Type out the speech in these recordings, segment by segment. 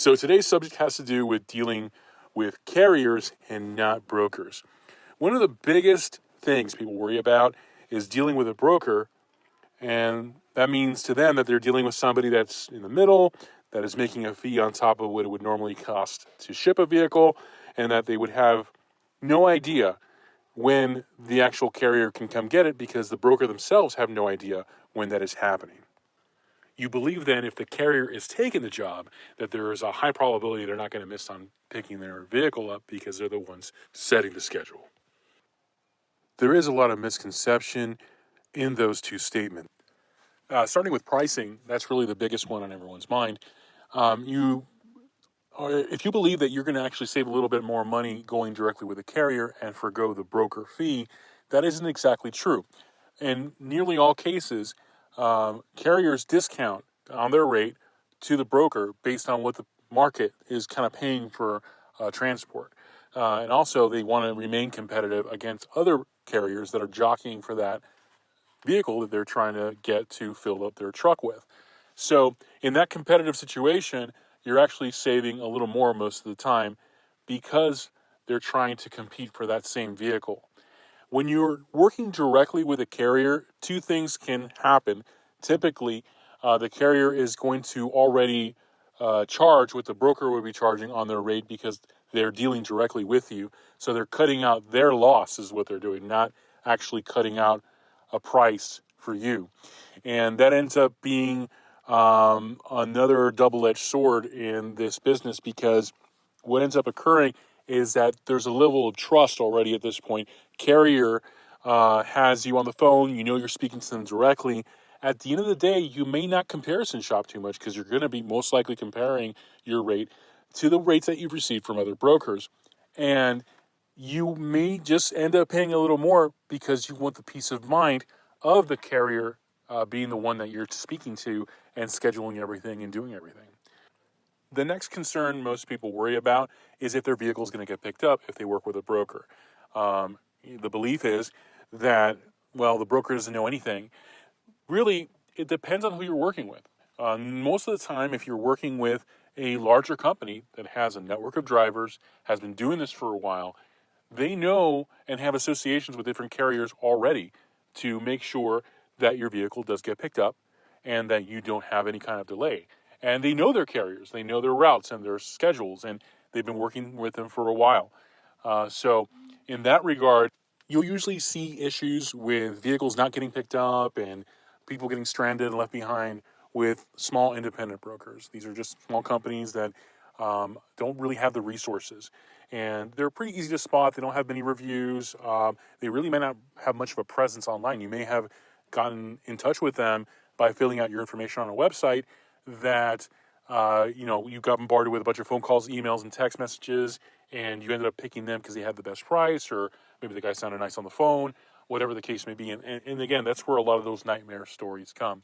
So today's subject has to do with dealing with carriers and not brokers. One of the biggest things people worry about is dealing with a broker, and that means to them that they're dealing with somebody that's in the middle, that is making a fee on top of what it would normally cost to ship a vehicle, and that they would have no idea when the actual carrier can come get it because the broker themselves have no idea when that is happening. You believe then if the carrier is taking the job that there is a high probability they're not going to miss on picking their vehicle up because they're the ones setting the schedule. There is a lot of misconception in those two statements. Starting with pricing, that's really the biggest one on everyone's mind. If you believe that you're going to actually save a little bit more money going directly with a carrier and forgo the broker fee, that isn't exactly true. In nearly all cases, carriers discount on their rate to the broker based on what the market is kind of paying for transport. And also, they want to remain competitive against other carriers that are jockeying for that vehicle that they're trying to get to fill up their truck with. So in that competitive situation, you're actually saving a little more most of the time because they're trying to compete for that same vehicle. When you're working directly with a carrier, two things can happen. Typically, the carrier is going to already charge what the broker would be charging on their rate because they're dealing directly with you. So they're cutting out their loss is what they're doing, not actually cutting out a price for you. And that ends up being another double-edged sword in this business because what ends up occurring is that there's a level of trust already at this point. Carrier has you on the phone. You know you're speaking to them directly. At the end of the day, you may not comparison shop too much because you're going to be most likely comparing your rate to the rates that you've received from other brokers. And you may just end up paying a little more because you want the peace of mind of the carrier being the one that you're speaking to and scheduling everything and doing everything. The next concern most people worry about is if their vehicle is going to get picked up if they work with a broker. The belief is that, well, the broker doesn't know anything. Really, it depends on who you're working with. Most of the time, if you're working with a larger company that has a network of drivers, has been doing this for a while, they know and have associations with different carriers already to make sure that your vehicle does get picked up and that you don't have any kind of delay. And they know their carriers, they know their routes and their schedules, and they've been working with them for a while. So in that regard, you'll usually see issues with vehicles not getting picked up and people getting stranded and left behind with small independent brokers. These are just small companies that don't really have the resources. And they're pretty easy to spot. They don't have many reviews. They really may not have much of a presence online. You may have gotten in touch with them by filling out your information on a website that, you got bombarded with a bunch of phone calls, emails, and text messages, and you ended up picking them because they had the best price, or maybe the guy sounded nice on the phone, whatever the case may be. And again, that's where a lot of those nightmare stories come.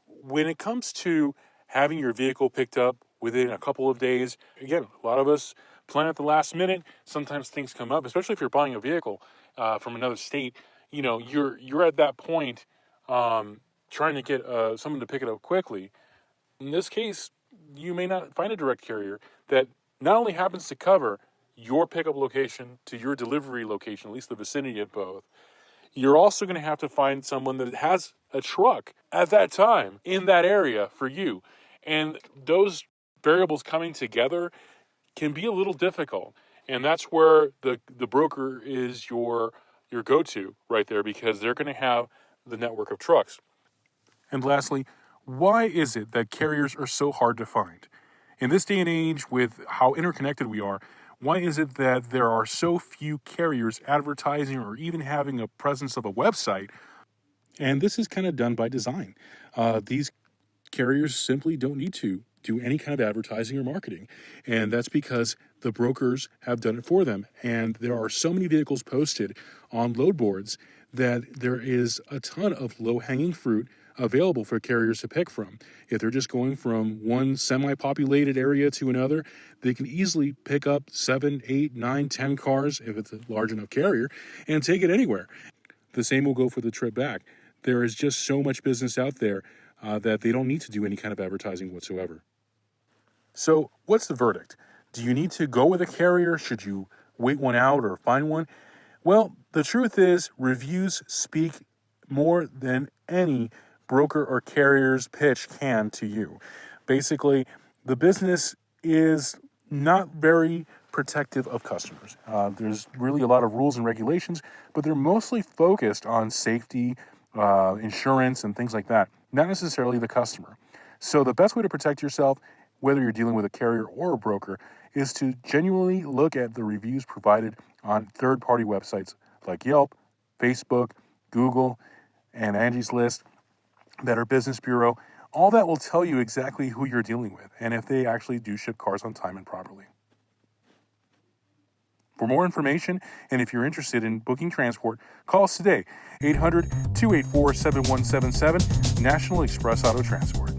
When it comes to having your vehicle picked up within a couple of days, again, a lot of us plan at the last minute. Sometimes things come up, especially if you're buying a vehicle from another state. You're at that point trying to get someone to pick it up quickly. In this case, you may not find a direct carrier that not only happens to cover your pickup location to your delivery location, at least the vicinity of both. You're also going to have to find someone that has a truck at that time in that area for you. And those variables coming together can be a little difficult. And that's where the broker is your go-to right there, because they're going to have the network of trucks. And lastly, why is it that carriers are so hard to find? In this day and age, with how interconnected we are, why is it that there are so few carriers advertising or even having a presence of a website? And this is kind of done by design. These carriers simply don't need to do any kind of advertising or marketing. And that's because the brokers have done it for them. And there are so many vehicles posted on load boards that there is a ton of low-hanging fruit available for carriers to pick from. If they're just going from one semi-populated area to another, they can easily pick up 7, 8, 9, 10 cars, if it's a large enough carrier, and take it anywhere. The same will go for the trip back. There is just so much business out there that they don't need to do any kind of advertising whatsoever. So what's the verdict? Do you need to go with a carrier? Should you wait one out or find one? Well, the truth is reviews speak more than any broker or carrier's pitch can to you. Basically, the business is not very protective of customers. There's really a lot of rules and regulations, but they're mostly focused on safety, insurance, and things like that, not necessarily the customer. So the best way to protect yourself, whether you're dealing with a carrier or a broker, is to genuinely look at the reviews provided on third-party websites like Yelp, Facebook, Google, and Angie's List, Better Business Bureau. All that will tell you exactly who you're dealing with and if they actually do ship cars on time and properly. For more information, and if you're interested in booking transport, call us today, 800-284-7177, National Express Auto Transport.